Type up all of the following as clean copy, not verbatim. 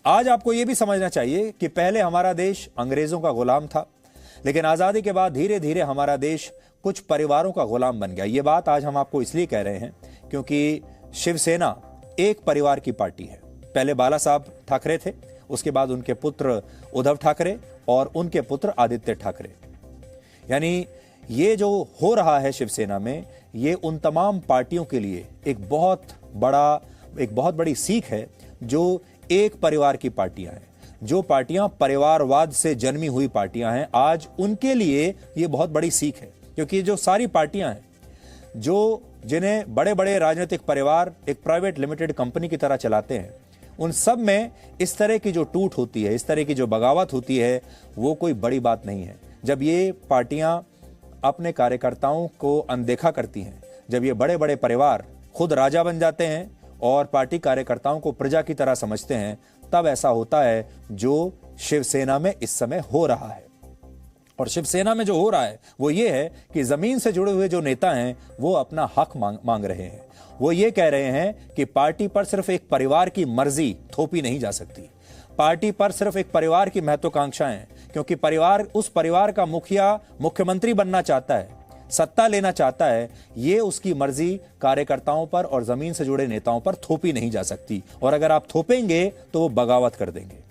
आज आपको यह भी समझना चाहिए कि पहले हमारा देश अंग्रेजों का गुलाम था, लेकिन आजादी के बाद धीरे धीरे हमारा देश कुछ परिवारों का गुलाम बन गया। ये बात आज हम आपको इसलिए कह रहे हैं क्योंकि शिवसेना एक परिवार की पार्टी है। पहले बाला साहब ठाकरे थे, उसके बाद उनके पुत्र उद्धव ठाकरे और उनके पुत्र आदित्य ठाकरे। यानी ये जो हो रहा है शिवसेना में, ये उन तमाम पार्टियों के लिए एक बहुत बड़ी सीख है जो एक परिवार की पार्टियां हैं, जो पार्टियां परिवारवाद से जन्मी हुई पार्टियां हैं। आज उनके लिए ये बहुत बड़ी सीख है, क्योंकि जो सारी पार्टियां हैं जिन्हें बड़े बड़े राजनीतिक परिवार एक प्राइवेट लिमिटेड कंपनी की तरह चलाते हैं, उन सब में इस तरह की जो टूट होती है, इस तरह की जो बगावत होती है, वो कोई बड़ी बात नहीं है। जब ये पार्टियां अपने कार्यकर्ताओं को अनदेखा करती हैं, जब ये बड़े बड़े परिवार खुद राजा बन जाते हैं और पार्टी कार्यकर्ताओं को प्रजा की तरह समझते हैं, तब ऐसा होता है जो शिवसेना में इस समय हो रहा है। और शिवसेना में जो हो रहा है वो ये है कि जमीन से जुड़े हुए जो नेता हैं वो अपना हक मांग रहे हैं। वो ये कह रहे हैं कि पार्टी पर सिर्फ एक परिवार की मर्जी थोपी नहीं जा सकती, पार्टी पर सिर्फ एक परिवार की महत्वाकांक्षाएं, क्योंकि परिवार उस परिवार का मुखिया मुख्यमंत्री बनना चाहता है, सत्ता लेना चाहता है, ये उसकी मर्जी कार्यकर्ताओं पर और जमीन से जुड़े नेताओं पर थोपी नहीं जा सकती। और अगर आप थोपेंगे तो वो बगावत कर देंगे।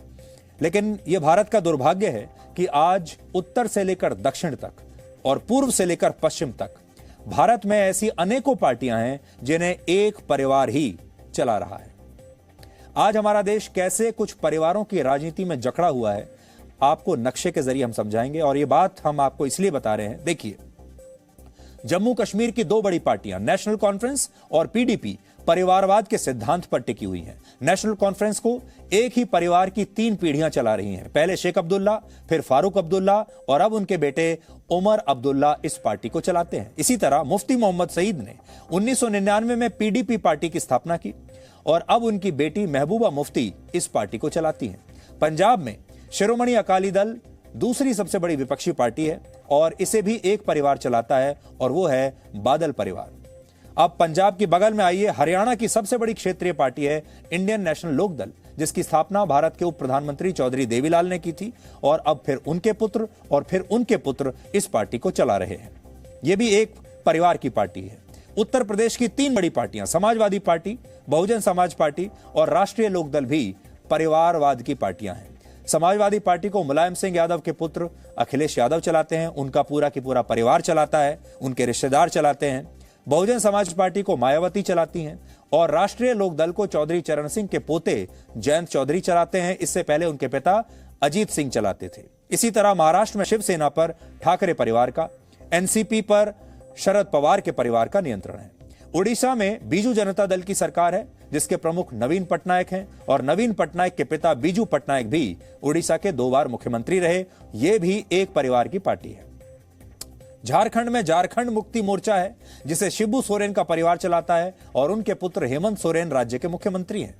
लेकिन यह भारत का दुर्भाग्य है कि आज उत्तर से लेकर दक्षिण तक और पूर्व से लेकर पश्चिम तक भारत में ऐसी अनेकों पार्टियां हैं जिन्हें एक परिवार ही चला रहा है। आज हमारा देश कैसे कुछ परिवारों की राजनीति में जकड़ा हुआ है, आपको नक्शे के जरिए हम समझाएंगे। और यह बात हम आपको इसलिए बता रहे हैं, देखिए, जम्मू कश्मीर की दो बड़ी पार्टियां नेशनल कॉन्फ्रेंस और पीडीपी परिवारवाद के सिद्धांत पर टिकी हुई हैं। नेशनल कॉन्फ्रेंस को एक ही परिवार की 3 पीढ़ियां चला रही हैं। पहले शेख अब्दुल्ला, फिर फारूक अब्दुल्ला और अब उनके बेटे उमर अब्दुल्ला इस पार्टी को चलाते हैं। इसी तरह मुफ्ती मोहम्मद सईद ने 1999 में पीडीपी पार्टी की स्थापना की और अब उनकी बेटी महबूबा मुफ्ती इस पार्टी को चलाती हैं। पंजाब में शिरोमणि अकाली दल दूसरी सबसे बड़ी विपक्षी पार्टी है और इसे भी एक परिवार चलाता है और वो है बादल परिवार। अब पंजाब की बगल में आइए, हरियाणा की सबसे बड़ी क्षेत्रीय पार्टी है इंडियन नेशनल लोकदल, जिसकी स्थापना भारत के उप प्रधानमंत्री चौधरी देवीलाल ने की थी और अब फिर उनके पुत्र और फिर उनके पुत्र इस पार्टी को चला रहे हैं। यह भी एक परिवार की पार्टी है। उत्तर प्रदेश की 3 बड़ी पार्टियां, समाजवादी पार्टी, बहुजन समाज पार्टी और राष्ट्रीय लोकदल भी परिवारवाद की पार्टियां हैं। समाजवादी पार्टी को मुलायम सिंह यादव के पुत्र अखिलेश यादव चलाते हैं, उनका पूरा की पूरा परिवार चलाता है, उनके रिश्तेदार चलाते हैं। बहुजन समाज पार्टी को मायावती चलाती हैं और राष्ट्रीय लोकदल को चौधरी चरण सिंह के पोते जयंत चौधरी चलाते हैं। इससे पहले उनके पिता अजीत सिंह चलाते थे। इसी तरह महाराष्ट्र में शिवसेना पर ठाकरे परिवार का, एनसीपी पर शरद पवार के परिवार का नियंत्रण है। उड़ीसा में बीजू जनता दल की सरकार है, जिसके प्रमुख नवीन पटनायक हैं और नवीन पटनायक के पिता बीजू पटनायक भी उड़ीसा के 2 बार मुख्यमंत्री रहे। यह भी एक परिवार की पार्टी है। झारखंड में झारखंड मुक्ति मोर्चा है, जिसे शिबू सोरेन का परिवार चलाता है और उनके पुत्र हेमंत सोरेन राज्य के मुख्यमंत्री हैं।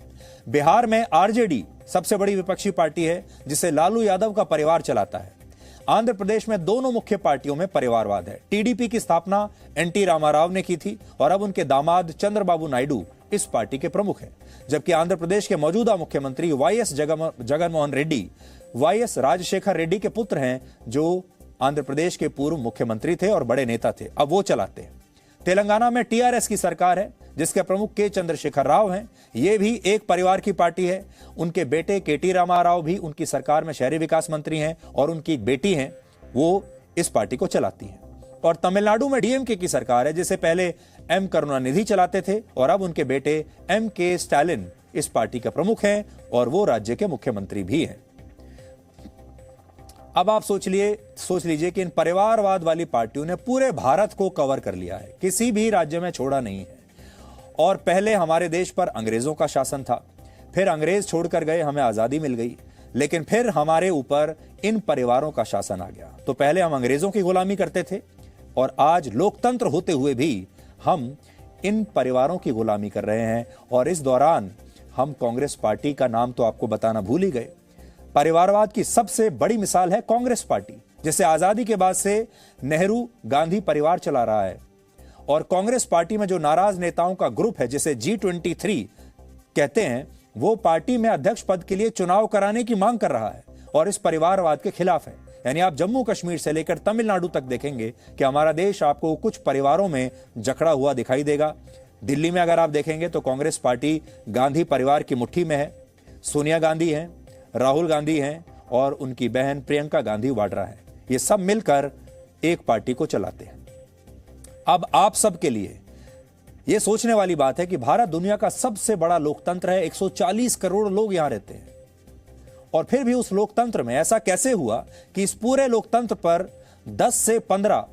बिहार में आरजेडी सबसे बड़ी विपक्षी पार्टी है, जिसे लालू यादव का परिवार चलाता है। आंध्र प्रदेश में दोनों मुख्य पार्टियों में परिवारवाद है। टीडीपी की स्थापना एनटी रामाराव ने की थी और अब उनके दामाद चंद्रबाबू नायडू इस पार्टी के प्रमुख हैं। जबकि आंध्र प्रदेश के मौजूदा मुख्यमंत्री वाईएस जगनमोहन रेड्डी वाईएस राजशेखर रेड्डी के पुत्र हैं, जो आंध्र प्रदेश के पूर्व मुख्यमंत्री थे और बड़े नेता थे, अब वो चलाते हैं। तेलंगाना में टीआरएस की सरकार है, जिसके प्रमुख के चंद्रशेखर राव हैं। ये भी एक परिवार की पार्टी है। उनके बेटे केटी रामाराव भी उनकी सरकार में शहरी विकास मंत्री हैं और उनकी एक बेटी हैं, वो इस पार्टी को चलाती हैं। और तमिलनाडु में डीएमके की सरकार है, जिसे पहले एम करुणानिधि चलाते थे और अब उनके बेटे एम के स्टालिन इस पार्टी के प्रमुख हैं और वो राज्य के मुख्यमंत्री भी हैं। अब आप सोच लीजिए कि इन परिवारवाद वाली पार्टियों ने पूरे भारत को कवर कर लिया है, किसी भी राज्य में छोड़ा नहीं है। और पहले हमारे देश पर अंग्रेजों का शासन था, फिर अंग्रेज छोड़कर गए, हमें आजादी मिल गई, लेकिन फिर हमारे ऊपर इन परिवारों का शासन आ गया। तो पहले हम अंग्रेजों की गुलामी करते थे और आज लोकतंत्र होते हुए भी हम इन परिवारों की गुलामी कर रहे हैं। और इस दौरान हम कांग्रेस पार्टी का नाम तो आपको बताना भूल ही गए। परिवारवाद की सबसे बड़ी मिसाल है कांग्रेस पार्टी, जिसे आजादी के बाद से नेहरू गांधी परिवार चला रहा है। और कांग्रेस पार्टी में जो नाराज नेताओं का ग्रुप है, जिसे G23 कहते हैं, वो पार्टी में अध्यक्ष पद के लिए चुनाव कराने की मांग कर रहा है और इस परिवारवाद के खिलाफ है। यानी आप जम्मू कश्मीर से लेकर तमिलनाडु तक देखेंगे कि हमारा देश आपको कुछ परिवारों में जकड़ा हुआ दिखाई देगा। दिल्ली में अगर आप देखेंगे तो कांग्रेस पार्टी गांधी परिवार की मुट्ठी में है। सोनिया गांधी हैं, राहुल गांधी हैं और उनकी बहन प्रियंका गांधी वाड्रा है। ये सब मिलकर एक पार्टी को चलाते हैं। अब आप सब के लिए यह सोचने वाली बात है कि भारत दुनिया का सबसे बड़ा लोकतंत्र है। 140 करोड़ लोग यहां रहते हैं और फिर भी उस लोकतंत्र में ऐसा कैसे हुआ कि इस पूरे लोकतंत्र पर 10 से 15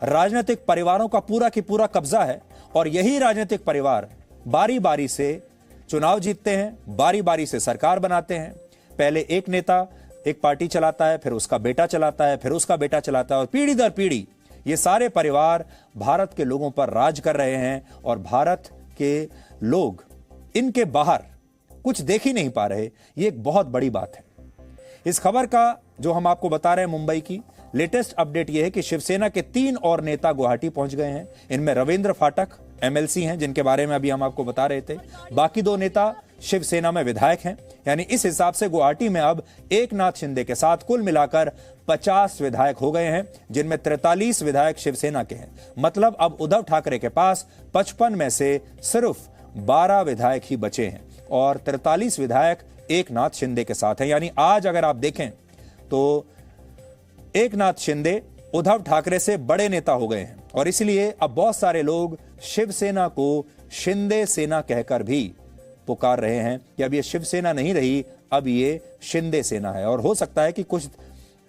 राजनीतिक परिवारों का पूरा की पूरा कब्जा है और यही राजनीतिक परिवार बारी बारी से चुनाव जीतते हैं, बारी बारी से सरकार बनाते हैं। पहले एक नेता एक पार्टी चलाता है, फिर उसका बेटा चलाता है, फिर उसका बेटा चलाता है और पीढ़ी दर पीढ़ी ये सारे परिवार भारत के लोगों पर राज कर रहे हैं और भारत के लोग इनके बाहर कुछ देख ही नहीं पा रहे। ये एक बहुत बड़ी बात है। इस खबर का जो हम आपको बता रहे हैं मुंबई की लेटेस्ट अपडेट यह है कि शिवसेना के 3 और नेता गुवाहाटी पहुंच गए हैं। इनमें रविंद्र फाटक एमएलसी हैं, जिनके बारे में अभी हम आपको बता रहे थे। बाकी 2 नेता शिवसेना में विधायक हैं। यानी इस हिसाब से गुवाहाटी में अब एकनाथ शिंदे के साथ कुल मिलाकर 50 विधायक हो गए हैं, जिनमें 43 विधायक शिवसेना के हैं। मतलब अब उद्धव ठाकरे के पास 55 में से सिर्फ 12 विधायक ही बचे हैं और 43 विधायक एकनाथ शिंदे के साथ हैं। यानी आज अगर आप देखें तो एकनाथ शिंदे उद्धव ठाकरे से बड़े नेता हो गए हैं और इसलिए अब बहुत सारे लोग शिवसेना को शिंदे सेना कहकर भी पुकार रहे हैं कि अब ये शिवसेना नहीं रही, अब ये शिंदे सेना है। और हो सकता है कि कुछ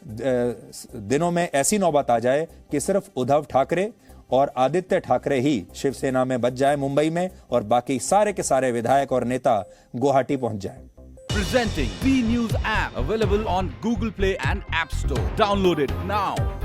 दिनों में ऐसी नौबत आ जाए कि सिर्फ उद्धव ठाकरे और आदित्य ठाकरे ही शिवसेना में बच जाए मुंबई में और बाकी सारे के सारे विधायक और नेता गुवाहाटी पहुंच जाए। Presenting B News app available on Google Play and App Store. Download it now.